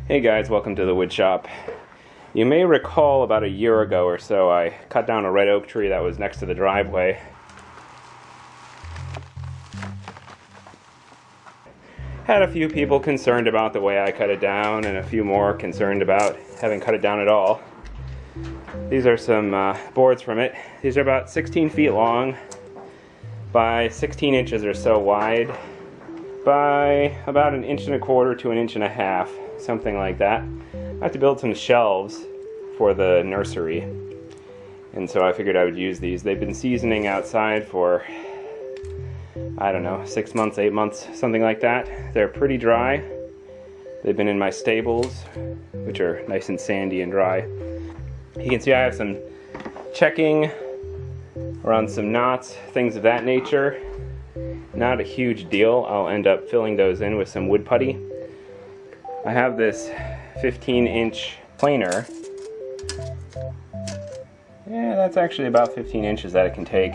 Hey guys, welcome to the wood shop. You may recall about a year ago or so I cut down a red oak tree that was next to the driveway. Had a few people concerned about the way I cut it down and a few more concerned about having cut it down at all. These are some boards from it. These are about 16 feet long by 16 inches or so wide by about 1.25 inches to 1.5 inches, something like that. I have to build some shelves for the nursery, and so I figured I would use these. They've been seasoning outside for, I don't know, 6 months, 8 months, something like that. They're pretty dry. They've been in my stables, which are nice and sandy and dry. You can see I have some checking around some knots, things of that nature. Not a huge deal. I'll end up filling those in with some wood putty. I have this 15-inch planer. Yeah, that's actually about 15 inches that it can take.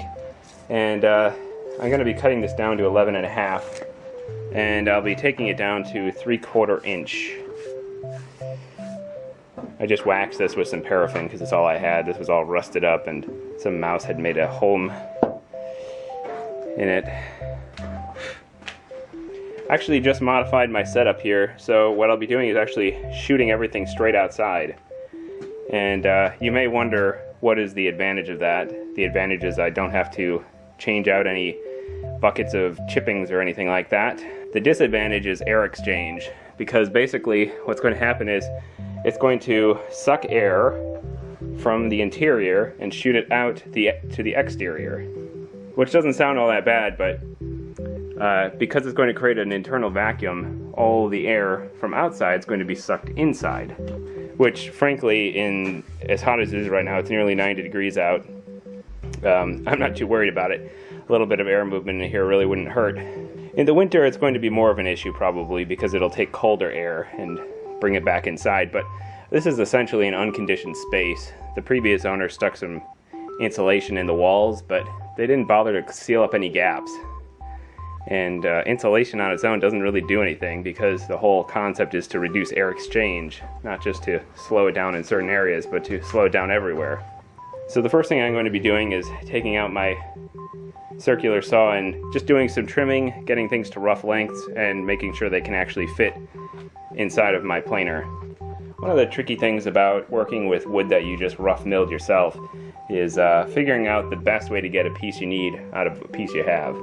And I'm going to be cutting this down to 11.5. And I'll be taking it down to 3/4 inch. I just waxed this with some paraffin because it's all I had. This was all rusted up and some mouse had made a home in it. Actually just modified my setup here, so what I'll be doing is actually shooting everything straight outside. And you may wonder, what is the advantage of that? The advantage is I don't have to change out any buckets of chippings or anything like that. The disadvantage is air exchange, because basically what's going to happen is it's going to suck air from the interior and shoot it out to the exterior, which doesn't sound all that bad, but because it's going to create an internal vacuum, all the air from outside is going to be sucked inside, which frankly, in as hot as it is right now, it's nearly 90 degrees out. I'm not too worried about it. A little bit of air movement in here really wouldn't hurt. In the winter, it's going to be more of an issue probably because it'll take colder air and bring it back inside, but this is essentially an unconditioned space. The previous owner stuck some insulation in the walls, but they didn't bother to seal up any gaps. And insulation on its own doesn't really do anything because the whole concept is to reduce air exchange, not just to slow it down in certain areas, but to slow it down everywhere. So the first thing I'm going to be doing is taking out my circular saw and just doing some trimming, getting things to rough lengths, and making sure they can actually fit inside of my planer. One of the tricky things about working with wood that you just rough milled yourself is figuring out the best way to get a piece you need out of a piece you have.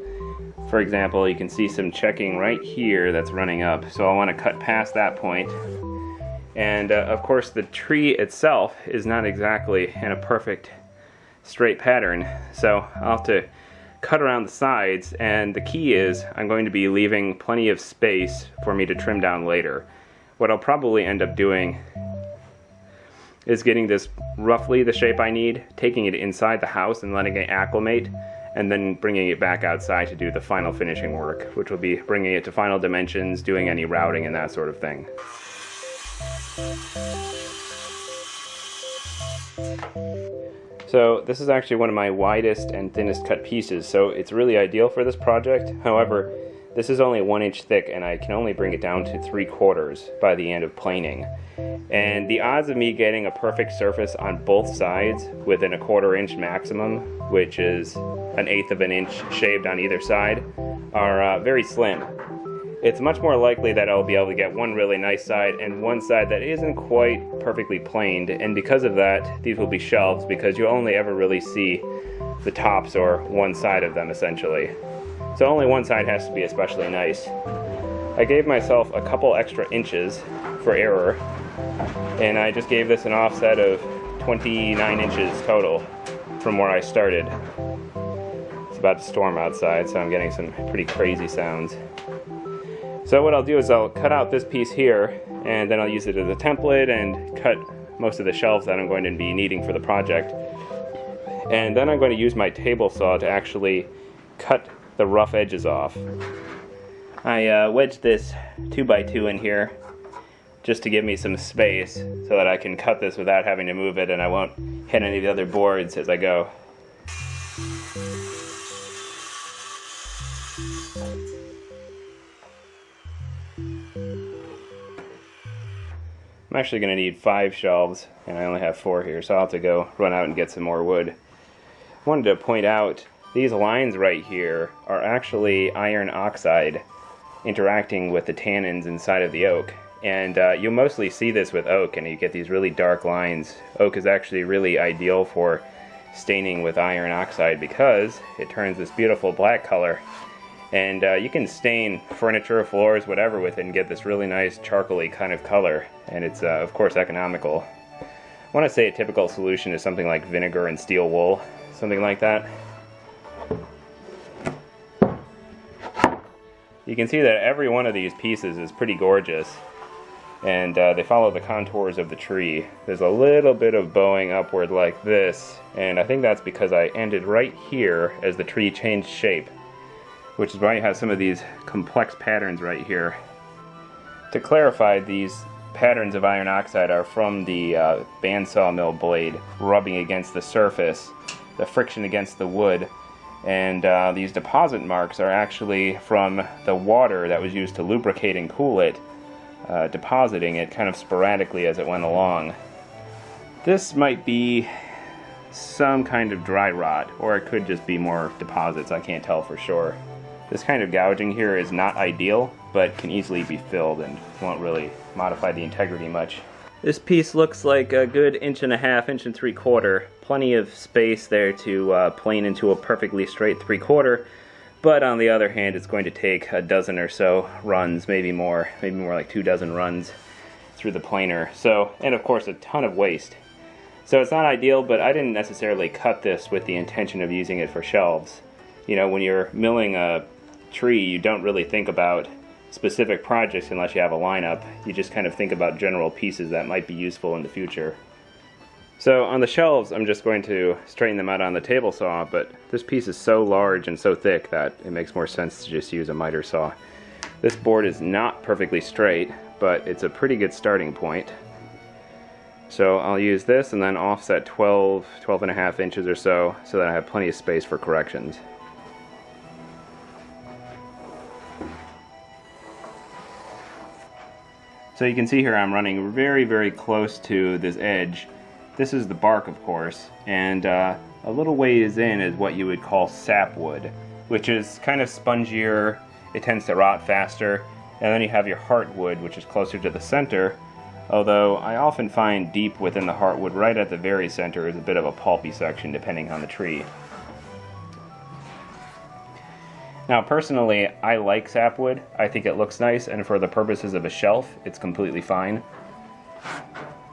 For example, you can see some checking right here that's running up, so I want to cut past that point. And of course the tree itself is not exactly in a perfect straight pattern, so I'll have to cut around the sides, and the key is I'm going to be leaving plenty of space for me to trim down later. What I'll probably end up doing is getting this roughly the shape I need, taking it inside the house and letting it acclimate, and then bringing it back outside to do the final finishing work, which will be bringing it to final dimensions, doing any routing and that sort of thing. So this is actually one of my widest and thinnest cut pieces, so it's really ideal for this project. However, this is only 1 inch thick and I can only bring it down to 3/4 by the end of planing. And the odds of me getting a perfect surface on both sides within 1/4 inch maximum, which is 1/8 of an inch shaved on either side, are very slim. It's much more likely that I'll be able to get one really nice side and one side that isn't quite perfectly planed, and because of that, these will be shelves because you only ever really see the tops or one side of them essentially. So only one side has to be especially nice. I gave myself a couple extra inches for error, and I just gave this an offset of 29 inches total from where I started. It's about to storm outside, so I'm getting some pretty crazy sounds. So what I'll do is I'll cut out this piece here, and then I'll use it as a template and cut most of the shelves that I'm going to be needing for the project. And then I'm going to use my table saw to actually cut the rough edges off. I wedged this 2x2 in here just to give me some space so that I can cut this without having to move it and I won't hit any of the other boards as I go. I'm actually going to need 5 shelves, and I only have 4 here, so I'll have to go run out and get some more wood. I wanted to point out these lines right here are actually iron oxide interacting with the tannins inside of the oak. And you'll mostly see this with oak, and you get these really dark lines. Oak is actually really ideal for staining with iron oxide because it turns this beautiful black color. And you can stain furniture, floors, whatever with it and get this really nice charcoaly kind of color. And it's, of course, economical. I want to say a typical solution is something like vinegar and steel wool, something like that. You can see that every one of these pieces is pretty gorgeous. And they follow the contours of the tree. There's a little bit of bowing upward like this, and I think that's because I ended right here as the tree changed shape, which is why you have some of these complex patterns right here. To clarify, these patterns of iron oxide are from the bandsaw mill blade rubbing against the surface, the friction against the wood, and these deposit marks are actually from the water that was used to lubricate and cool it, depositing it kind of sporadically as it went along. This might be some kind of dry rot, or it could just be more deposits, I can't tell for sure. This kind of gouging here is not ideal, but can easily be filled and won't really modify the integrity much. This piece looks like a good 1.5 inches, 1 3/4. Plenty of space there to plane into a perfectly straight 3/4. But on the other hand, it's going to take a dozen or so runs, maybe more like 2 dozen runs through the planer. So, and of course a ton of waste. So it's not ideal, but I didn't necessarily cut this with the intention of using it for shelves. You know, when you're milling a tree, you don't really think about specific projects unless you have a lineup. You just kind of think about general pieces that might be useful in the future. So on the shelves, I'm just going to straighten them out on the table saw, but this piece is so large and so thick that it makes more sense to just use a miter saw. This board is not perfectly straight, but it's a pretty good starting point. So I'll use this and then offset 12.5 inches or so that I have plenty of space for corrections. So you can see here I'm running very, very close to this edge. This is the bark, of course, and a little ways in is what you would call sapwood, which is kind of spongier, it tends to rot faster, and then you have your heartwood, which is closer to the center, although I often find deep within the heartwood, right at the very center, is a bit of a pulpy section depending on the tree. Now personally, I like sapwood. I think it looks nice, and for the purposes of a shelf, it's completely fine.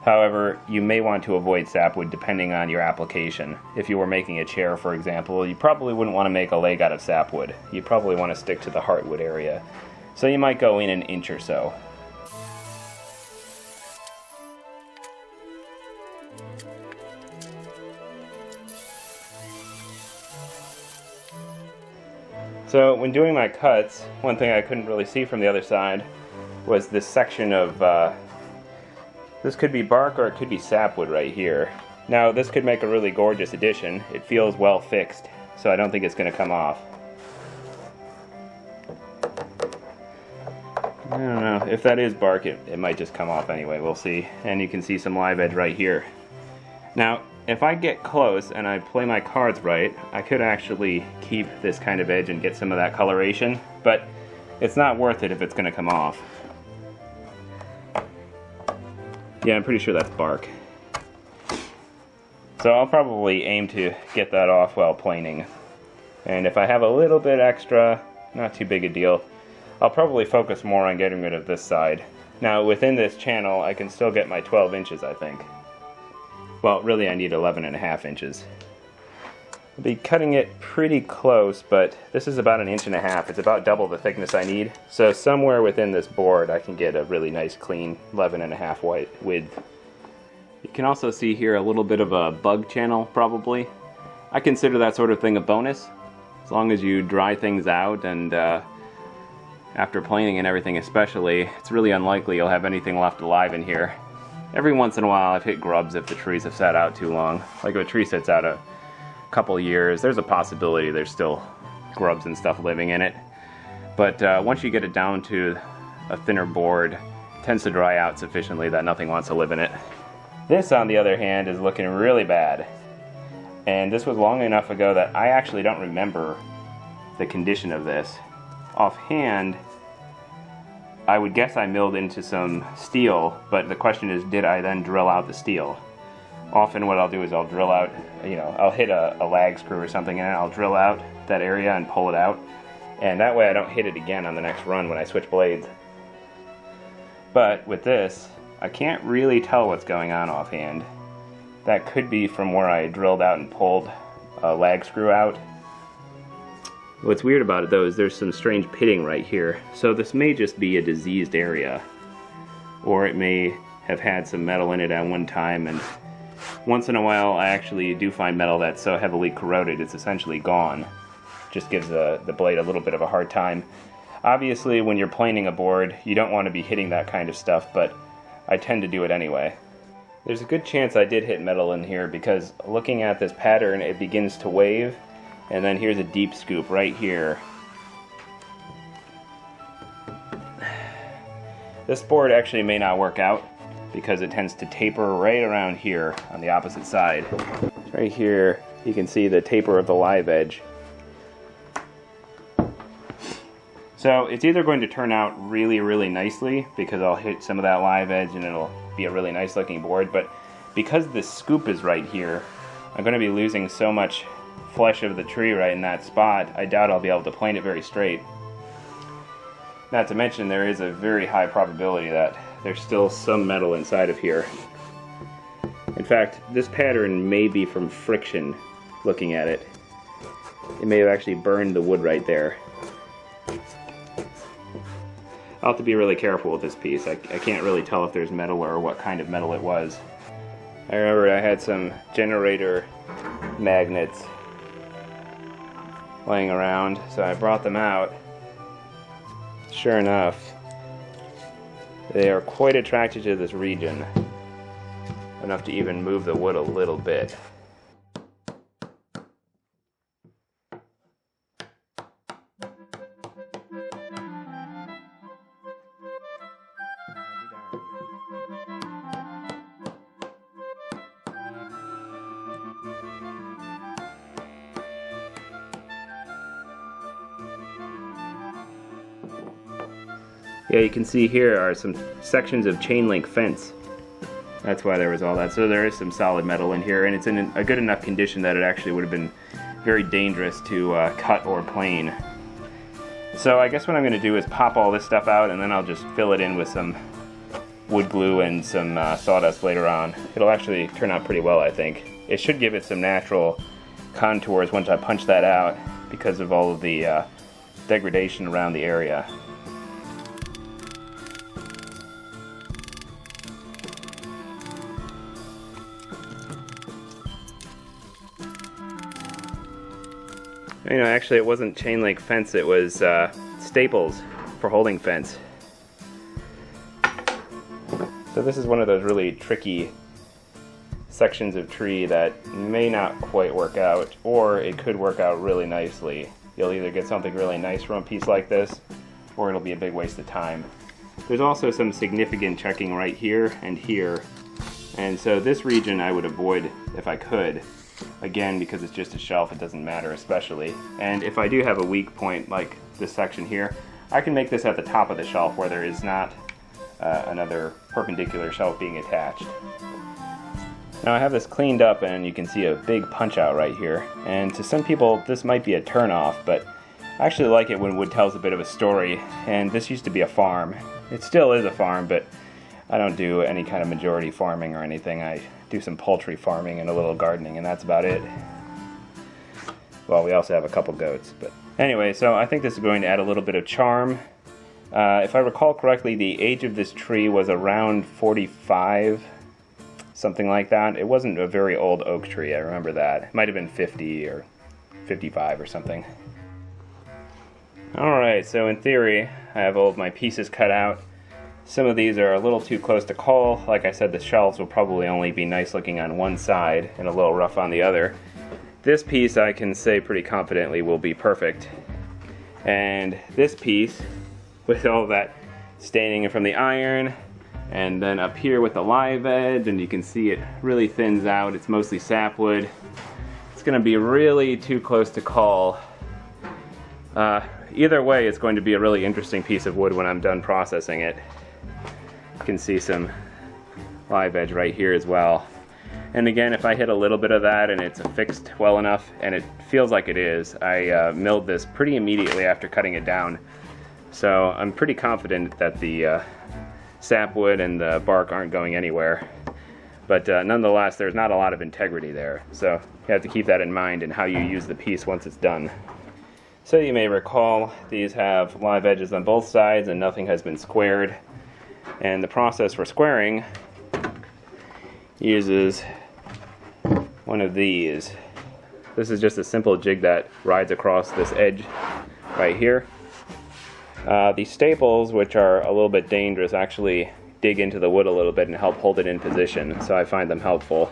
However, you may want to avoid sapwood depending on your application. If you were making a chair, for example, you probably wouldn't want to make a leg out of sapwood. You probably want to stick to the heartwood area. So you might go in 1 inch or so. So when doing my cuts, one thing I couldn't really see from the other side was this section of, this could be bark or it could be sapwood right here. Now this could make a really gorgeous addition. It feels well fixed, so I don't think it's going to come off. I don't know, if that is bark, it might just come off anyway, we'll see. And you can see some live edge right here. Now, if I get close and I play my cards right, I could actually keep this kind of edge and get some of that coloration, but it's not worth it if it's going to come off. Yeah, I'm pretty sure that's bark. So I'll probably aim to get that off while planing. And if I have a little bit extra, not too big a deal, I'll probably focus more on getting rid of this side. Now within this channel, I can still get my 12 inches, I think. Well, really I need 11.5 inches. I'll be cutting it pretty close, but this is about 1.5 inches. It's about double the thickness I need. So somewhere within this board I can get a really nice clean 11.5 width. You can also see here a little bit of a bug channel, probably. I consider that sort of thing a bonus. As long as you dry things out and after planing and everything especially, it's really unlikely you'll have anything left alive in here. Every once in a while I've hit grubs if the trees have sat out too long. Like if a tree sits out a couple years, there's a possibility there's still grubs and stuff living in it. But once you get it down to a thinner board, tends to dry out sufficiently that nothing wants to live in it. This, on the other hand, is looking really bad. And this was long enough ago that I actually don't remember the condition of this. Offhand, I would guess I milled into some steel, but the question is, did I then drill out the steel? Often what I'll do is I'll drill out, I'll hit a lag screw or something and I'll drill out that area and pull it out. And that way I don't hit it again on the next run when I switch blades. But with this, I can't really tell what's going on offhand. That could be from where I drilled out and pulled a lag screw out. What's weird about it though is there's some strange pitting right here. So this may just be a diseased area. Or it may have had some metal in it at one time, and once in a while I actually do find metal that's so heavily corroded it's essentially gone. Just gives the blade a little bit of a hard time. Obviously when you're planing a board you don't want to be hitting that kind of stuff, but I tend to do it anyway. There's a good chance I did hit metal in here because looking at this pattern it begins to wave, and then here's a deep scoop right here. This board actually may not work out because it tends to taper right around here on the opposite side. Right here you can see the taper of the live edge. So it's either going to turn out really, really nicely because I'll hit some of that live edge and it'll be a really nice looking board, but because this scoop is right here, I'm going to be losing so much flesh of the tree right in that spot, I doubt I'll be able to plane it very straight. Not to mention there is a very high probability that there's still some metal inside of here. In fact, this pattern may be from friction looking at it. It may have actually burned the wood right there. I'll have to be really careful with this piece. I can't really tell if there's metal or what kind of metal it was. I remember I had some generator magnets laying around, so I brought them out. Sure enough, they are quite attracted to this region, enough to even move the wood a little bit. Yeah, you can see here are some sections of chain link fence. That's why there was all that. So there is some solid metal in here, and it's in a good enough condition that it actually would have been very dangerous to cut or plane. So I guess what I'm going to do is pop all this stuff out, and then I'll just fill it in with some wood glue and some sawdust later on. It'll actually turn out pretty well, I think. It should give it some natural contours once I punch that out because of all of the degradation around the area. Actually it wasn't chain link fence, it was staples for holding fence. So this is one of those really tricky sections of tree that may not quite work out, or it could work out really nicely. You'll either get something really nice from a piece like this, or it'll be a big waste of time. There's also some significant checking right here and here, and so this region I would avoid if I could. Again, because it's just a shelf, it doesn't matter especially. And if I do have a weak point like this section here, I can make this at the top of the shelf where there is not another perpendicular shelf being attached. Now I have this cleaned up and you can see a big punch out right here. And to some people this might be a turn off, but I actually like it when wood tells a bit of a story. And this used to be a farm. It still is a farm, but I don't do any kind of majority farming or anything. I do some poultry farming and a little gardening, and that's about it. Well, we also have a couple goats, but anyway, so I think this is going to add a little bit of charm. If I recall correctly, the age of this tree was around 45, something like that. It wasn't a very old oak tree, I remember that. It might have been 50 or 55 or something. Alright, so in theory, I have all of my pieces cut out. Some of these are a little too close to call. Like I said, the shelves will probably only be nice looking on one side and a little rough on the other. This piece I can say pretty confidently will be perfect. And this piece, with all that staining from the iron And then up here with the live edge, and you can see it really thins out. It's mostly sapwood. It's going to be really too close to call. Either way, it's going to be a really interesting piece of wood when I'm done processing it. You can see some live edge right here as well. And again, if I hit a little bit of that and it's affixed well enough, and it feels like it is, I milled this pretty immediately after cutting it down. So I'm pretty confident that the sapwood and the bark aren't going anywhere. But nonetheless, there's not a lot of integrity there. So you have to keep that in mind in how you use the piece once it's done. So you may recall these have live edges on both sides and nothing has been squared. And the process for squaring uses one of these. This is just a simple jig that rides across this edge right here. These staples, which are a little bit dangerous, actually dig into the wood a little bit and help hold it in position, so I find them helpful.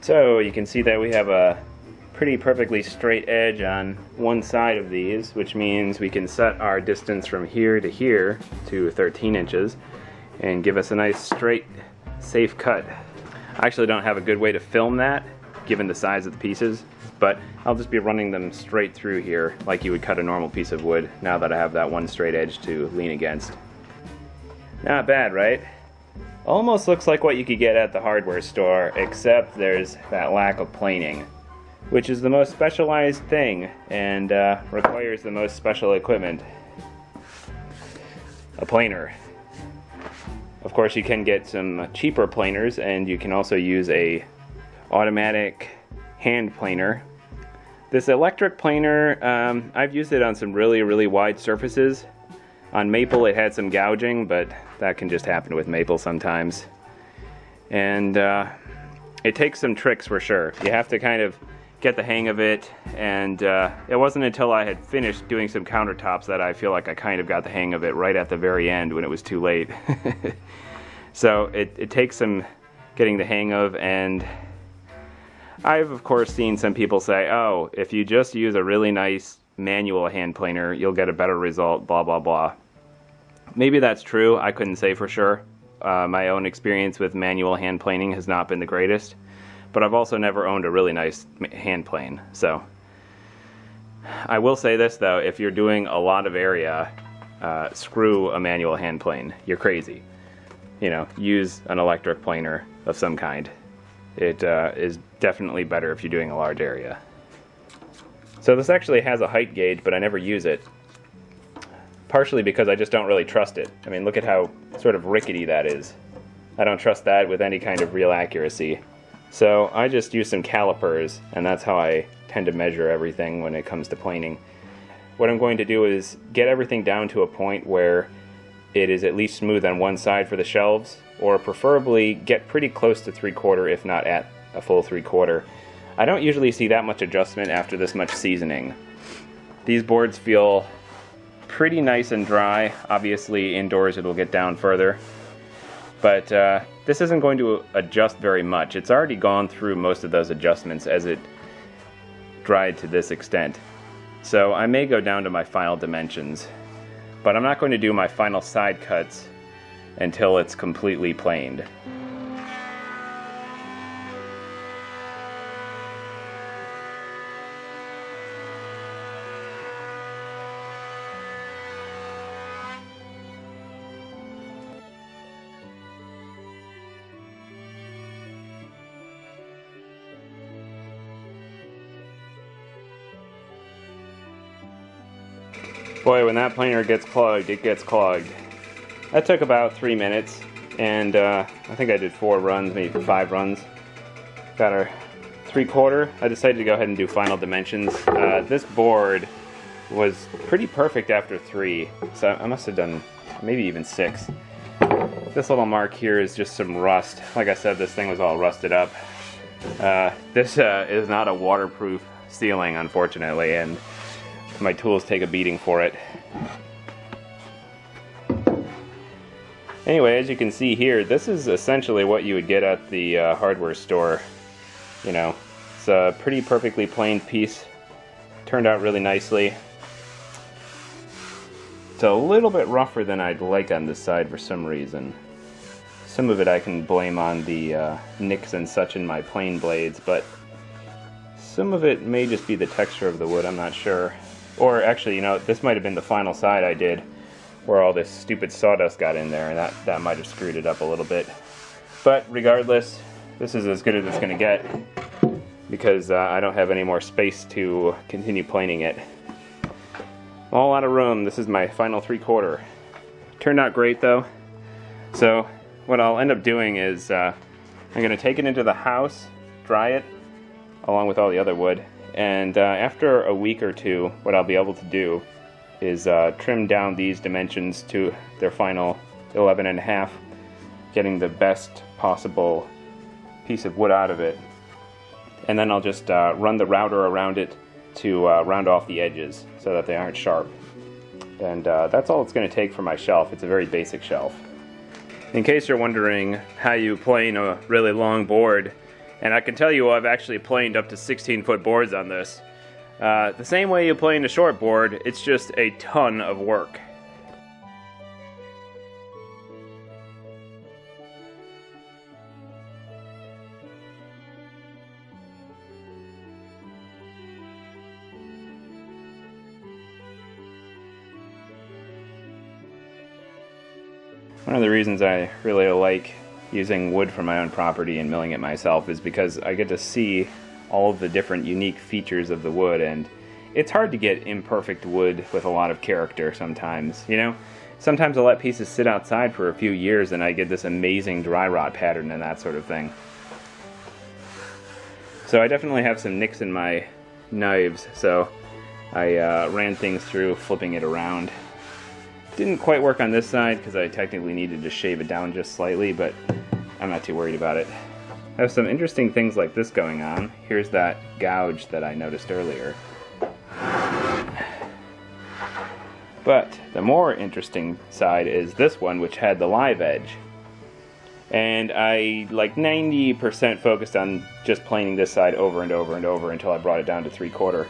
So you can see that we have a pretty perfectly straight edge on one side of these, which means we can set our distance from here to 13 inches and give us a nice straight, safe cut. I actually don't have a good way to film that given the size of the pieces, but I'll just be running them straight through here like you would cut a normal piece of wood now that I have that one straight edge to lean against. Not bad, right? Almost looks like what you could get at the hardware store, except there's that lack of planing, which is the most specialized thing and requires the most special equipment. A planer. Of course, you can get some cheaper planers, and you can also use a automatic hand planer. This electric planer, I've used it on some really wide surfaces. On maple it had some gouging, but that can just happen with maple sometimes. And it takes some tricks for sure. You have to kind of get the hang of it, and it wasn't until I had finished doing some countertops that I feel like I kind of got the hang of it right at the very end when it was too late. So it takes some getting the hang of, and I've of course seen some people say, oh, if you just use a really nice manual hand planer, you'll get a better result, blah blah blah. Maybe that's true, I couldn't say for sure. My own experience with manual hand planing has not been the greatest, but I've also never owned a really nice hand plane. So I will say this though, if you're doing a lot of area, screw a manual hand plane. You're crazy. You know, use an electric planer of some kind. It is definitely better if you're doing a large area. So this actually has a height gauge, but I never use it. Partially because I just don't really trust it. I mean, look at how sort of rickety that is. I don't trust that with any kind of real accuracy. So I just use some calipers, and that's how I tend to measure everything when it comes to planing. What I'm going to do is get everything down to a point where it is at least smooth on one side for the shelves, or preferably get pretty close to 3/4, if not at a full 3/4. I don't usually see that much adjustment after this much seasoning. These boards feel pretty nice and dry. Obviously indoors it'll get down further, but this isn't going to adjust very much. It's already gone through most of those adjustments as it dried to this extent. So I may go down to my final dimensions, but I'm not going to do my final side cuts until it's completely planed. Boy, when that planer gets clogged, it gets clogged. That took about 3 minutes, and I think I did 4 runs, maybe 5 runs. Got our 3/4. I decided to go ahead and do final dimensions. This board was pretty perfect after 3, so I must have done maybe even 6. This little mark here is just some rust. Like I said, this thing was all rusted up. This is not a waterproof ceiling, unfortunately, and my tools take a beating for it. Anyway, as you can see here, this is essentially what you would get at the hardware store. You know, it's a pretty perfectly planed piece. Turned out really nicely. It's a little bit rougher than I'd like on this side for some reason. Some of it I can blame on the nicks and such in my plane blades, but some of it may just be the texture of the wood, I'm not sure. Or actually, you know, this might have been the final side I did where all this stupid sawdust got in there, and that might have screwed it up a little bit. But regardless, this is as good as it's going to get because I don't have any more space to continue planing it. All out of room. This is my final 3/4. Turned out great though. So what I'll end up doing is I'm going to take it into the house, dry it, along with all the other wood, and after a week or two, what I'll be able to do is trim down these dimensions to their final 11.5, getting the best possible piece of wood out of it. And then I'll just run the router around it to round off the edges so that they aren't sharp. And that's all it's going to take for my shelf. It's a very basic shelf. In case you're wondering how you plane a really long board, and I can tell you I've actually planed up to 16-foot boards on this. The same way you plane a short board, it's just a ton of work. One of the reasons I really like using wood from my own property and milling it myself is because I get to see all of the different unique features of the wood, and it's hard to get imperfect wood with a lot of character sometimes, you know? Sometimes I'll let pieces sit outside for a few years and I get this amazing dry rot pattern and that sort of thing. So I definitely have some nicks in my knives, so I ran things through flipping it around. Didn't quite work on this side because I technically needed to shave it down just slightly, but I'm not too worried about it. I have some interesting things like this going on. Here's that gouge that I noticed earlier. But the more interesting side is this one, which had the live edge. And I like 90% focused on just planing this side over and over and over until I brought it down to 3/4.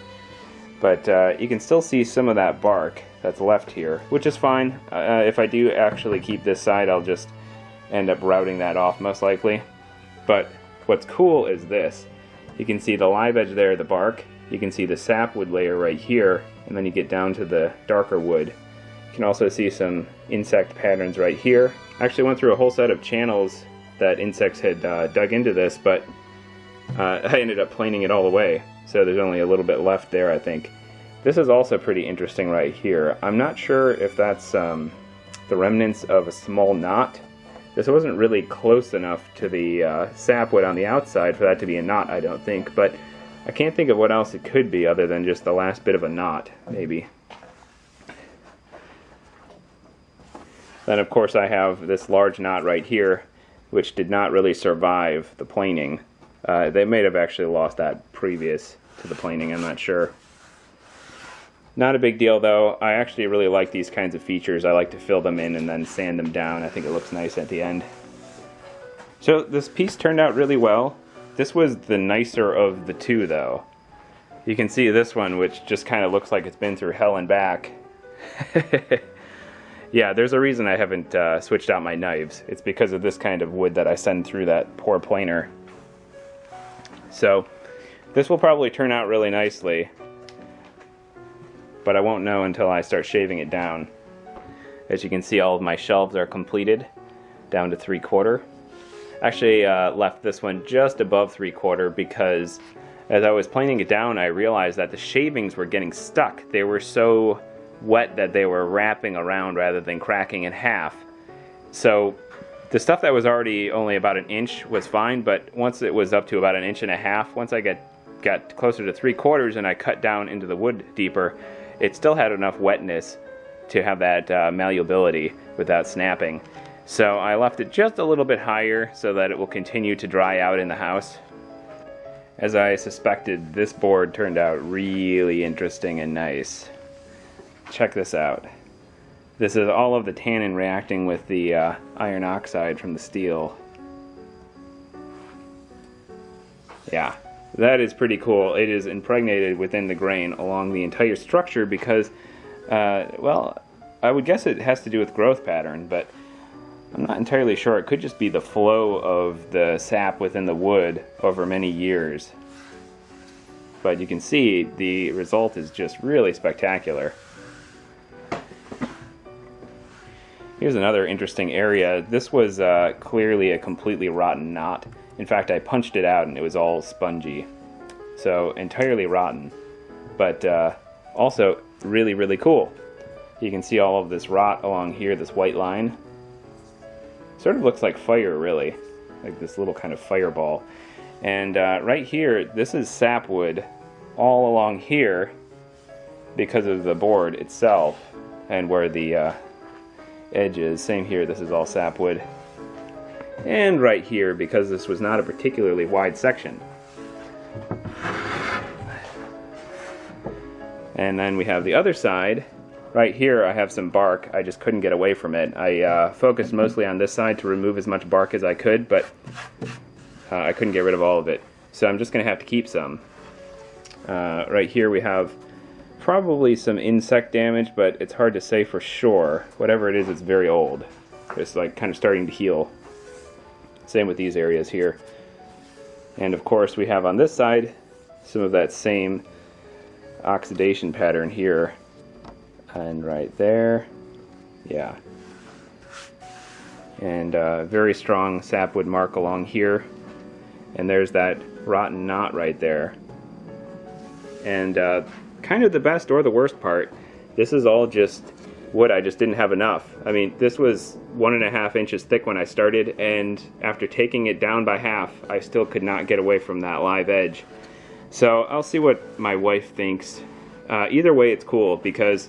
But you can still see some of that bark that's left here, which is fine. If I do actually keep this side, I'll just end up routing that off most likely. But what's cool is this. You can see the live edge there, the bark. You can see the sapwood layer right here, and then you get down to the darker wood. You can also see some insect patterns right here. I actually went through a whole set of channels that insects had dug into this, but I ended up planing it all away. So there's only a little bit left there, I think. This is also pretty interesting right here. I'm not sure if that's the remnants of a small knot. This wasn't really close enough to the sapwood on the outside for that to be a knot, I don't think, but I can't think of what else it could be other than just the last bit of a knot, maybe. Then of course I have this large knot right here, which did not really survive the planing. They may have actually lost that previous to the planing, I'm not sure. Not a big deal though. I actually really like these kinds of features. I like to fill them in and then sand them down. I think it looks nice at the end. So this piece turned out really well. This was the nicer of the two though. You can see this one, which just kind of looks like it's been through hell and back. Yeah, there's a reason I haven't switched out my knives. It's because of this kind of wood that I send through that poor planer. So this will probably turn out really nicely, but I won't know until I start shaving it down. As you can see, all of my shelves are completed, down to 3/4. Actually left this one just above 3/4 because as I was planing it down, I realized that the shavings were getting stuck. They were so wet that they were wrapping around rather than cracking in half. So the stuff that was already only about 1 inch was fine, but once it was up to about 1.5 inches, once I got closer to 3/4 and I cut down into the wood deeper, it still had enough wetness to have that malleability without snapping. So I left it just a little bit higher so that it will continue to dry out in the house. As I suspected, this board turned out really interesting and nice. Check this out. This is all of the tannin reacting with the iron oxide from the steel. Yeah, that is pretty cool. It is impregnated within the grain along the entire structure because, well, I would guess it has to do with growth pattern, but I'm not entirely sure. It could just be the flow of the sap within the wood over many years. But you can see the result is just really spectacular. Here's another interesting area. This was clearly a completely rotten knot. In fact, I punched it out and it was all spongy. So entirely rotten, but also really, really cool. You can see all of this rot along here, this white line. Sort of looks like fire, really, like this little kind of fireball. And right here, this is sapwood all along here because of the board itself and where the edge is. Same here, this is all sapwood. And right here, because this was not a particularly wide section. And then we have the other side. Right here I have some bark. I just couldn't get away from it. I focused mostly on this side to remove as much bark as I could, but I couldn't get rid of all of it. So I'm just going to have to keep some. Right here we have probably some insect damage, but it's hard to say for sure. Whatever it is, it's very old. It's like kind of starting to heal. Same with these areas here. And of course we have on this side some of that same oxidation pattern here. And right there, yeah. And very strong sapwood mark along here. And there's that rotten knot right there. And kind of the best or the worst part, this is all just wood. I just didn't have enough. I mean, this was 1.5 inches thick when I started, and after taking it down by half, I still could not get away from that live edge. So I'll see what my wife thinks. Either way, it's cool, because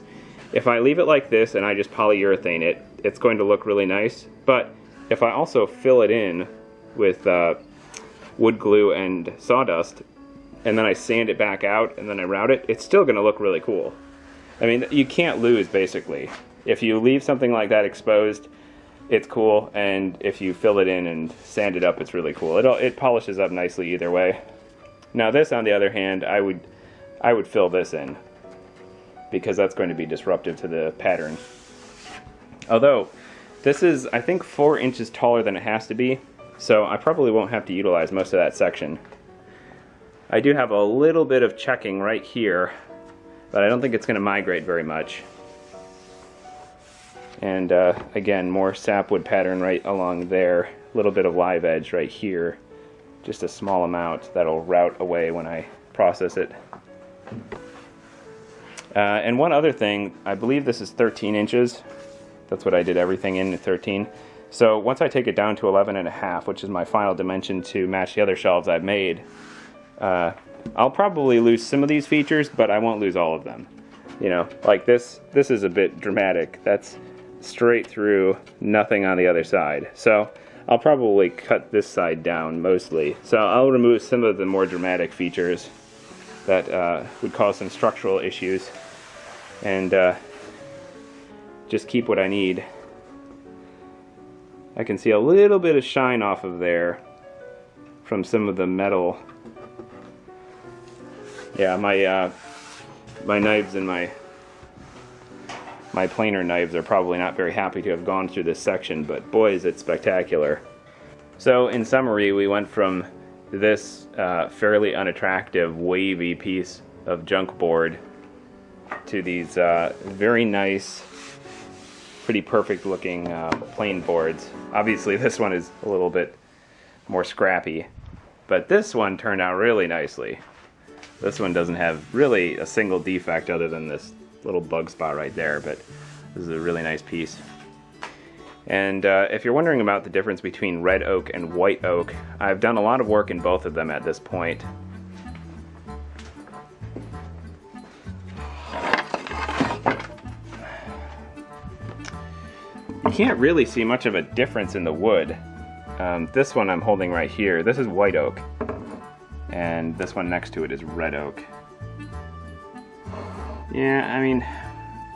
if I leave it like this and I just polyurethane it, it's going to look really nice. But if I also fill it in with wood glue and sawdust, and then I sand it back out, and then I route it, it's still going to look really cool. I mean, you can't lose, basically. If you leave something like that exposed, it's cool, and if you fill it in and sand it up, it's really cool. It polishes up nicely either way. Now this, on the other hand, I would fill this in, because that's going to be disruptive to the pattern. Although, this is, I think, 4 inches taller than it has to be, so I probably won't have to utilize most of that section. I do have a little bit of checking right here, but I don't think it's going to migrate very much. And again, more sapwood pattern right along there. A little bit of live edge right here. Just a small amount that'll route away when I process it. And one other thing, I believe this is 13 inches. That's what I did everything in, 13. So once I take it down to 11.5, which is my final dimension to match the other shelves I've made, I'll probably lose some of these features, but I won't lose all of them. You know, like this is a bit dramatic. That's straight through, nothing on the other side. So I'll probably cut this side down mostly. So I'll remove some of the more dramatic features that would cause some structural issues, and just keep what I need. I can see a little bit of shine off of there from some of the metal. Yeah, my knives and my planer knives are probably not very happy to have gone through this section, but boy is it spectacular. So in summary, we went from this fairly unattractive wavy piece of junk board to these very nice, pretty perfect looking plain boards. Obviously this one is a little bit more scrappy, but this one turned out really nicely. This one doesn't have really a single defect other than this little bug spot right there, but this is a really nice piece. And if you're wondering about the difference between red oak and white oak, I've done a lot of work in both of them at this point. You can't really see much of a difference in the wood. This one I'm holding right here, this is white oak. And this one next to it is red oak. Yeah, I mean,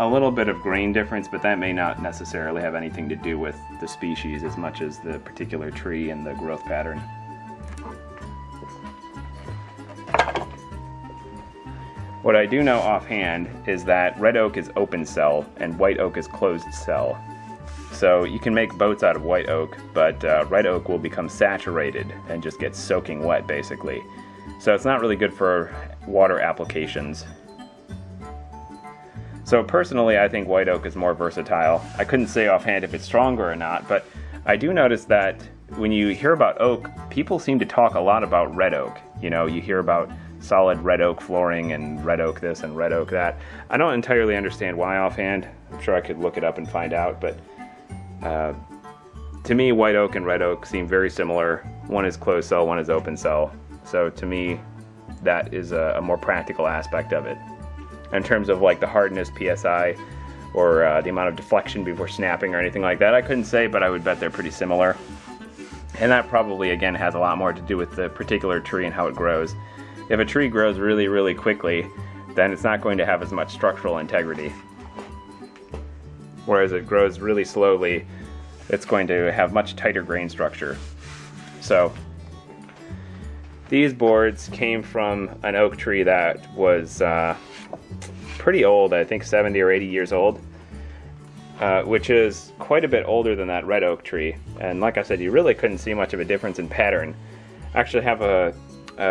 a little bit of grain difference, but that may not necessarily have anything to do with the species as much as the particular tree and the growth pattern. What I do know offhand is that red oak is open cell and white oak is closed cell. So you can make boats out of white oak, but red oak will become saturated and just get soaking wet basically. So it's not really good for water applications. So personally, I think white oak is more versatile. I couldn't say offhand if it's stronger or not, but I do notice that when you hear about oak, people seem to talk a lot about red oak. You know, you hear about solid red oak flooring and red oak this and red oak that. I don't entirely understand why offhand. I'm sure I could look it up and find out, but to me, white oak and red oak seem very similar. One is closed cell, one is open cell. So to me, that is a more practical aspect of it. In terms of like the hardness, PSI, or the amount of deflection before snapping or anything like that, I couldn't say, but I would bet they're pretty similar. And that probably, again, has a lot more to do with the particular tree and how it grows. If a tree grows really, really quickly, then it's not going to have as much structural integrity. Whereas it grows really slowly, it's going to have much tighter grain structure. So these boards came from an oak tree that was pretty old, I think 70 or 80 years old, which is quite a bit older than that red oak tree. And like I said, you really couldn't see much of a difference in pattern. I actually have a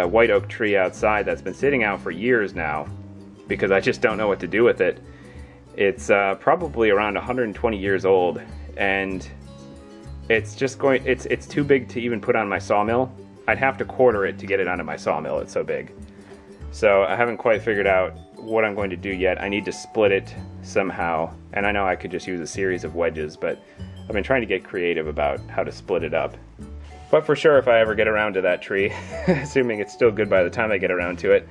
white oak tree outside that's been sitting out for years now because I just don't know what to do with it. It's probably around 120 years old, and it's too big to even put on my sawmill. I'd have to quarter it to get it onto my sawmill, it's so big. So I haven't quite figured out what I'm going to do yet. I need to split it somehow, and I know I could just use a series of wedges, but I've been trying to get creative about how to split it up. But for sure, if I ever get around to that tree, assuming it's still good by the time I get around to it,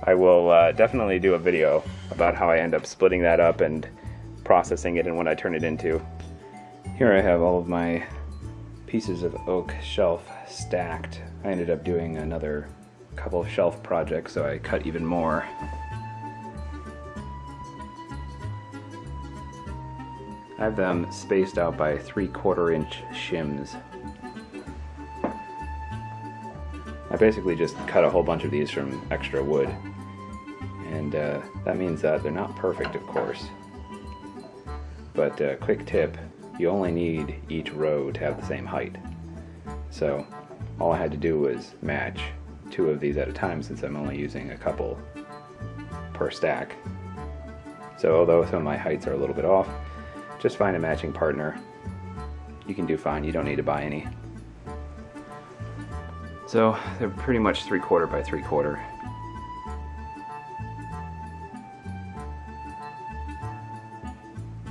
I will definitely do a video about how I end up splitting that up and processing it and what I turn it into. Here I have all of my pieces of oak shelf stacked. I ended up doing another couple of shelf projects, so I cut even more. I have them spaced out by 3/4 inch shims. I basically just cut a whole bunch of these from extra wood, and that means that they're not perfect, of course. But quick tip, you only need each row to have the same height. So all I had to do was match 2 of these at a time, since I'm only using a couple per stack. So although some of my heights are a little bit off, just find a matching partner. You can do fine, you don't need to buy any. So they're pretty much 3/4 by 3/4.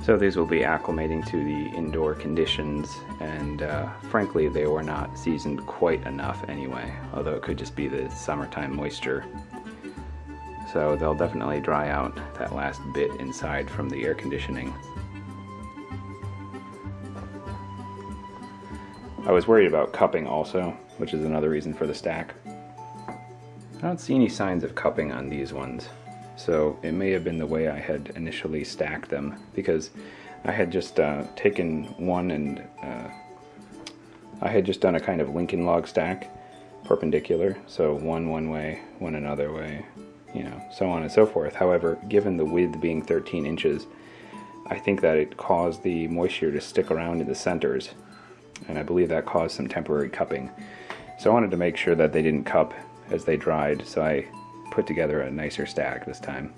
So these will be acclimating to the indoor conditions, and frankly they were not seasoned quite enough anyway, although it could just be the summertime moisture. So they'll definitely dry out that last bit inside from the air conditioning. I was worried about cupping also, which is another reason for the stack. I don't see any signs of cupping on these ones, so it may have been the way I had initially stacked them, because I had just taken one and I had just done a kind of Lincoln log stack, perpendicular, so one way, one another way, you know, so on and so forth. However, given the width being 13 inches, I think that it caused the moisture to stick around in the centers, and I believe that caused some temporary cupping. So I wanted to make sure that they didn't cup as they dried, so I put together a nicer stack this time.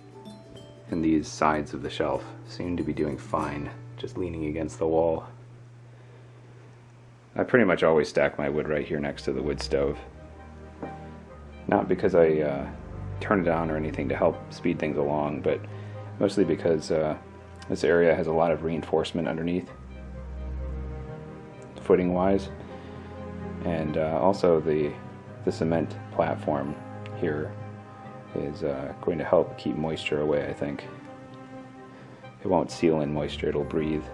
And these sides of the shelf seem to be doing fine, just leaning against the wall. I pretty much always stack my wood right here next to the wood stove. Not because I turn it on or anything to help speed things along, but mostly because this area has a lot of reinforcement underneath, footing wise, and also the cement platform here is going to help keep moisture away, I think. It won't seal in moisture, it'll breathe.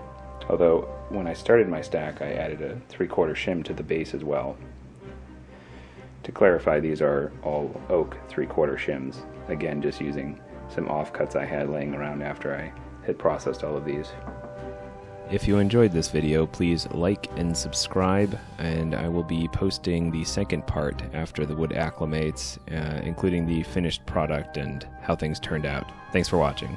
Although when I started my stack I added a 3/4 shim to the base as well. To clarify, these are all oak 3/4 shims, again just using some offcuts I had laying around after I had processed all of these. If you enjoyed this video, please like and subscribe, and I will be posting the second part after the wood acclimates, including the finished product and how things turned out. Thanks for watching.